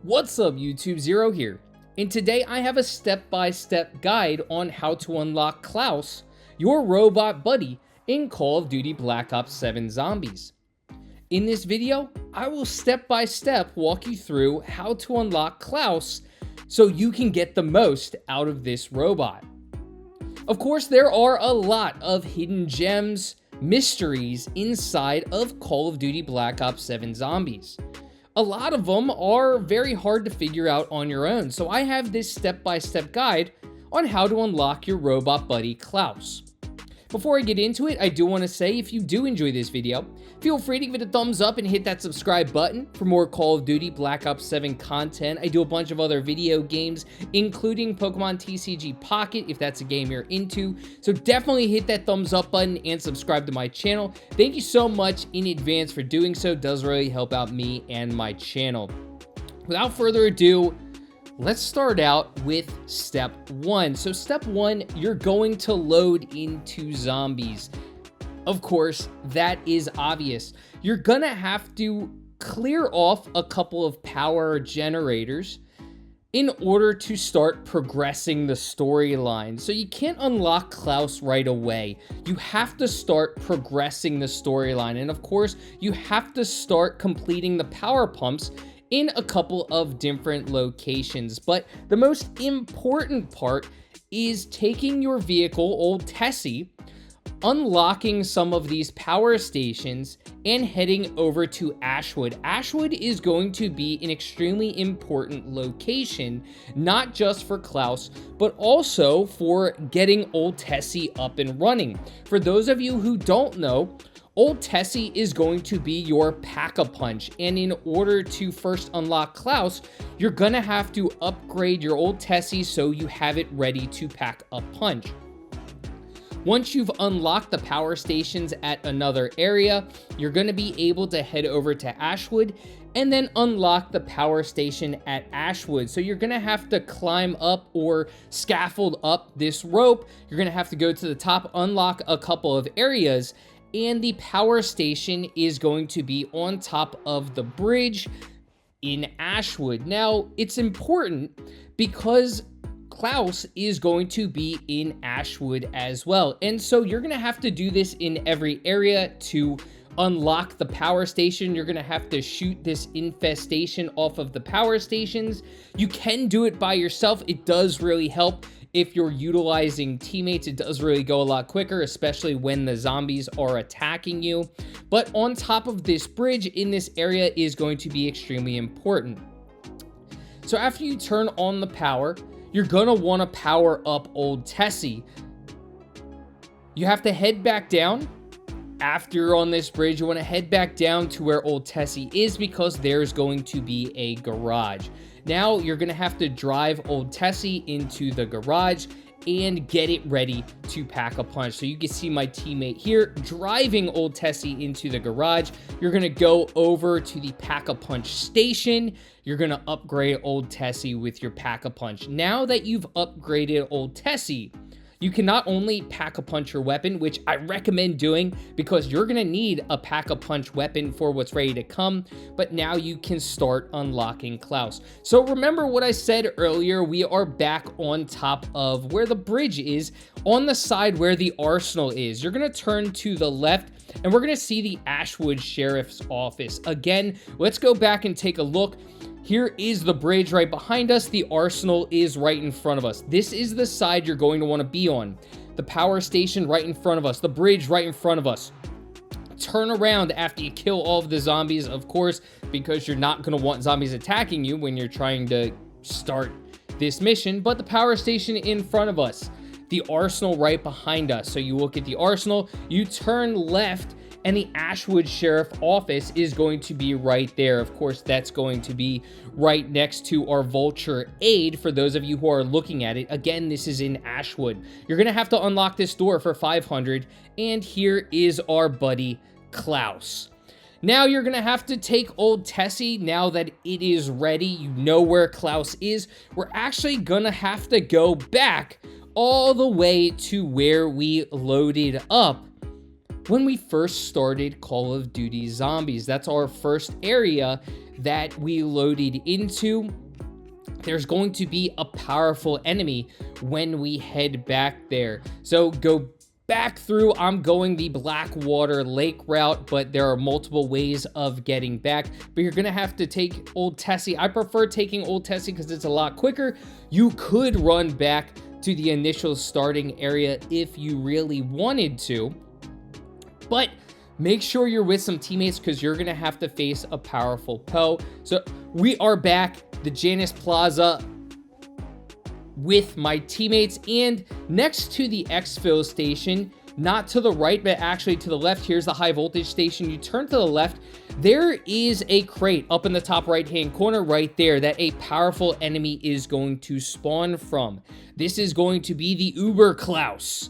What's up YouTube, Zero here, and today I have a step-by-step guide on how to unlock Klaus, your robot buddy, in Call of Duty Black Ops 7 Zombies. In this video, I will step-by-step walk you through how to unlock Klaus so you can get the most out of this robot. Of course, there are a lot of hidden gems, mysteries inside of Call of Duty Black Ops 7 Zombies. A lot of them are very hard to figure out on your own, so I have this step-by-step guide on how to unlock your robot buddy Klaus. Before I get into it, I do want to say if you do enjoy this video, feel free to give it a thumbs up and hit that subscribe button for more Call of Duty Black Ops 7 content. I do a bunch of other video games, including Pokemon TCG Pocket, if that's a game you're into. So definitely hit that thumbs up button and subscribe to my channel. Thank you so much in advance for doing so. It does really help out me and my channel. Without further ado, let's start out with step one. So step one, you're going to load into zombies. Of course, that is obvious. You're gonna have to clear off a couple of power generators in order to start progressing the storyline. So you can't unlock Klaus right away. You have to start progressing the storyline. And of course, you have to start completing the power pumps in a couple of different locations. But the most important part is taking your vehicle, Old Tessie, unlocking some of these power stations, and heading over to Ashwood. Ashwood is going to be an extremely important location, not just for Klaus, but also for getting Old Tessie up and running. For those of you who don't know, Old Tessie is going to be your pack-a-punch, and in order to first unlock Klaus, you're gonna have to upgrade your Old Tessie so you have it ready to pack a punch. Once you've unlocked the power stations at another area, you're gonna be able to head over to Ashwood and then unlock the power station at Ashwood. So you're gonna have to climb up or scaffold up this rope. You're gonna have to go to the top, unlock a couple of areas, and the power station is going to be on top of the bridge in Ashwood. Now, it's important because Klaus is going to be in Ashwood as well. And so you're going to have to do this in every area to unlock the power station. You're going to have to shoot this infestation off of the power stations. You can do it by yourself. It does really help. If you're utilizing teammates, it does really go a lot quicker, especially when the zombies are attacking you. But on top of this bridge in this area is going to be extremely important. So after you turn on the power, you're gonna want to power up Old Tessie. You have to head back down. After you're on this bridge, you want to head back down to where Old Tessie is because there's going to be a garage. Now you're going to have to drive Old Tessie into the garage and get it ready to pack a punch. So you can see my teammate here driving Old Tessie into the garage. You're going to go over to the pack-a-punch station. You're going to upgrade Old Tessie with your pack-a-punch. Now that you've upgraded Old Tessie, you can not only pack-a-punch your weapon, which I recommend doing because you're going to need a pack-a-punch weapon for what's ready to come, but now you can start unlocking Klaus. So remember what I said earlier, we are back on top of where the bridge is, on the side where the arsenal is. You're going to turn to the left, and we're going to see the Ashwood Sheriff's Office. Again, let's go back and take a look. Here is the bridge right behind us. The arsenal is right in front of us. This is the side you're going to want to be on. The power station right in front of us. The bridge right in front of us. Turn around after you kill all of the zombies, of course, because you're not going to want zombies attacking you when you're trying to start this mission. But the power station in front of us. The arsenal right behind us. So you look at the arsenal, you turn left, and the Ashwood Sheriff Office is going to be right there. Of course, that's going to be right next to our Vulture Aid for those of you who are looking at it. Again, this is in Ashwood. You're going to have to unlock this door for 500, and here is our buddy Klaus. Now you're going to have to take Old Tessie. Now that it is ready, you know where Klaus is. We're actually going to have to go back all the way to where we loaded up when we first started Call of Duty Zombies. That's our first area that we loaded into. There's going to be a powerful enemy when we head back there. So go back through. I'm going the Blackwater Lake route, but there are multiple ways of getting back. But you're going to have to take Old Tessie. I prefer taking Old Tessie because it's a lot quicker. You could run back to the initial starting area if you really wanted to, but make sure you're with some teammates because you're going to have to face a powerful Poe. So we are back, the Janus Plaza, with my teammates, and next to the exfil station, not to the right, but actually to the left, here's the high voltage station. You turn to the left, there is a crate up in the top right-hand corner right there that a powerful enemy is going to spawn from. This is going to be the Uber Klaus.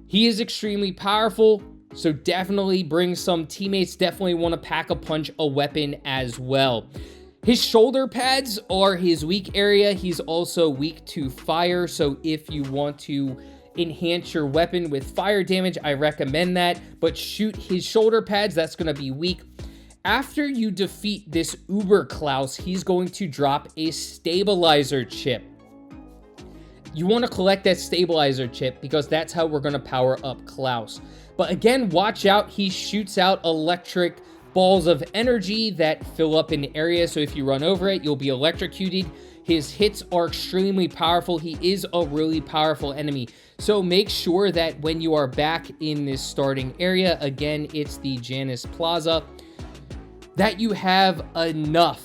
He is extremely powerful, so definitely bring some teammates. Definitely want to pack a punch a weapon as well. His shoulder pads are his weak area. He's also weak to fire, so if you want to enhance your weapon with fire damage, I recommend that, but shoot his shoulder pads, that's going to be weak. After you defeat this Uber Klaus, he's going to drop a stabilizer chip. You want to collect that stabilizer chip because that's how we're going to power up Klaus. But again, watch out, he shoots out electric balls of energy that fill up an area, so if you run over it, you'll be electrocuted. His hits are extremely powerful. He is a really powerful enemy. So make sure that when you are back in this starting area, again, it's the Janus Plaza, that you have enough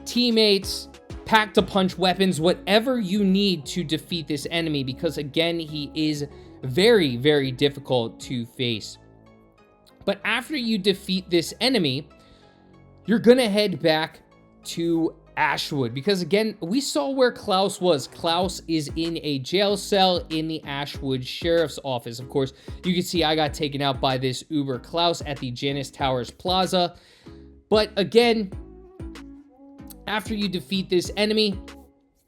teammates, pack-to-punch weapons, whatever you need to defeat this enemy, because again, he is very, very difficult to face. But after you defeat this enemy, you're going to head back to Ashwood, because again, we saw where Klaus was. Klaus is in a jail cell in the Ashwood Sheriff's Office. Of course, you can see I got taken out by this Uber Klaus at the Janus Towers Plaza. But again, after you defeat this enemy,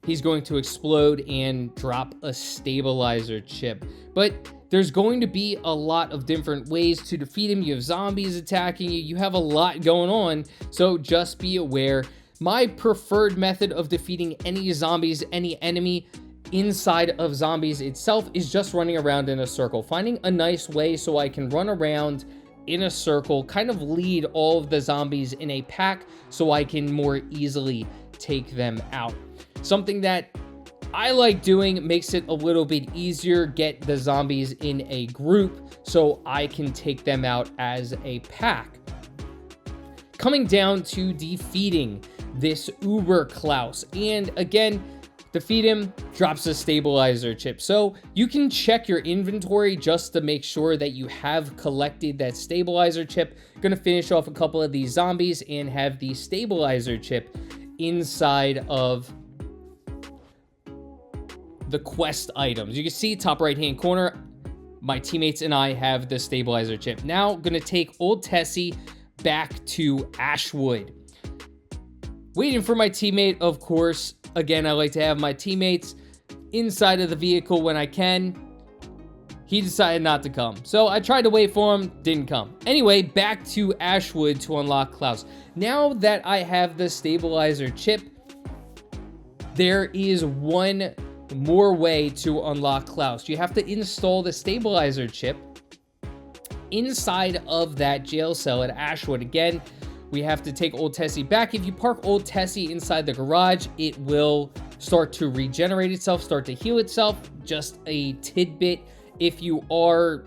he's going to explode and drop a stabilizer chip. But there's going to be a lot of different ways to defeat him. You have zombies attacking you. You have a lot going on, so just be aware. My preferred method of defeating any zombies, any enemy inside of zombies itself, is just running around in a circle. Finding a nice way so I can run around in a circle, kind of lead all of the zombies in a pack so I can more easily take them out. Something that I like doing, makes it a little bit easier, get the zombies in a group so I can take them out as a pack. Coming down to defeating this Uber Klaus, and again, defeat him, drops a stabilizer chip. So you can check your inventory just to make sure that you have collected that stabilizer chip. Gonna finish off a couple of these zombies and have the stabilizer chip inside of the quest items. You can see top right hand corner, my teammates and I have the stabilizer chip. Now gonna take Old Tessie back to Ashwood. Waiting for my teammate, of course. Again, I like to have my teammates inside of the vehicle when I can. He decided not to come, so I tried to wait for him, didn't come. Anyway, back to Ashwood to unlock Klaus. Now that I have the stabilizer chip, there is one more way to unlock Klaus. You have to install the stabilizer chip inside of that jail cell at Ashwood. Again, we have to take Old Tessie back. If you park Old Tessie inside the garage, it will start to regenerate itself, start to heal itself. Just a tidbit, if you are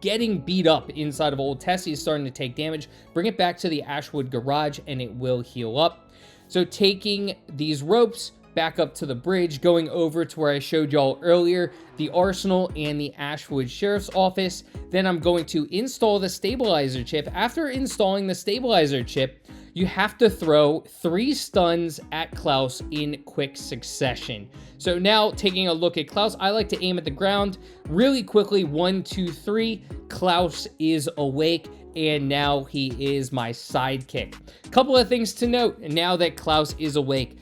getting beat up inside of Old Tessie, is starting to take damage, bring it back to the Ashwood garage and it will heal up. So taking these ropes back up to the bridge, going over to where I showed y'all earlier, the Arsenal and the Ashwood Sheriff's Office. Then I'm going to install the stabilizer chip. After installing the stabilizer chip, you have to throw 3 stuns at Klaus in quick succession. So now taking a look at Klaus, I like to aim at the ground really quickly. 1, 2, 3. Klaus is awake, and now he is my sidekick. Couple of things to note now that Klaus is awake.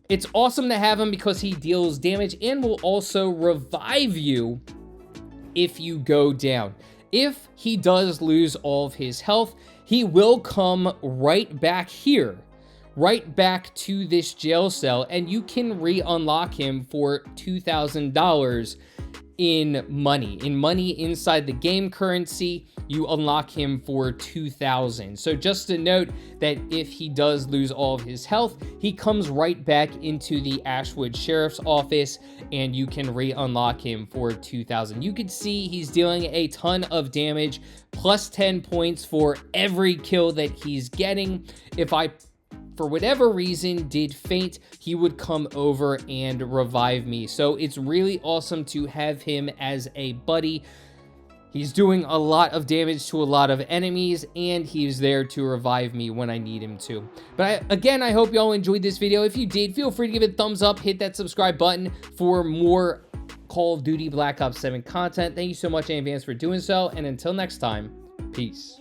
It's awesome to have him because he deals damage and will also revive you if you go down. If he does lose all of his health, he will come right back here, right back to this jail cell, and you can re-unlock him for $2,000 in money inside the game currency. You unlock him for 2,000. So just to note that if he does lose all of his health, he comes right back into the Ashwood Sheriff's Office and you can re-unlock him for 2,000. You can see he's dealing a ton of damage, plus 10 points for every kill that he's getting. If I, for whatever reason, did faint, he would come over and revive me. So it's really awesome to have him as a buddy. He's doing a lot of damage to a lot of enemies, and he's there to revive me when I need him to. But again, I hope y'all enjoyed this video. If you did, feel free to give it a thumbs up, hit that subscribe button for more Call of Duty Black Ops 7 content. Thank you so much in advance for doing so, and until next time, peace.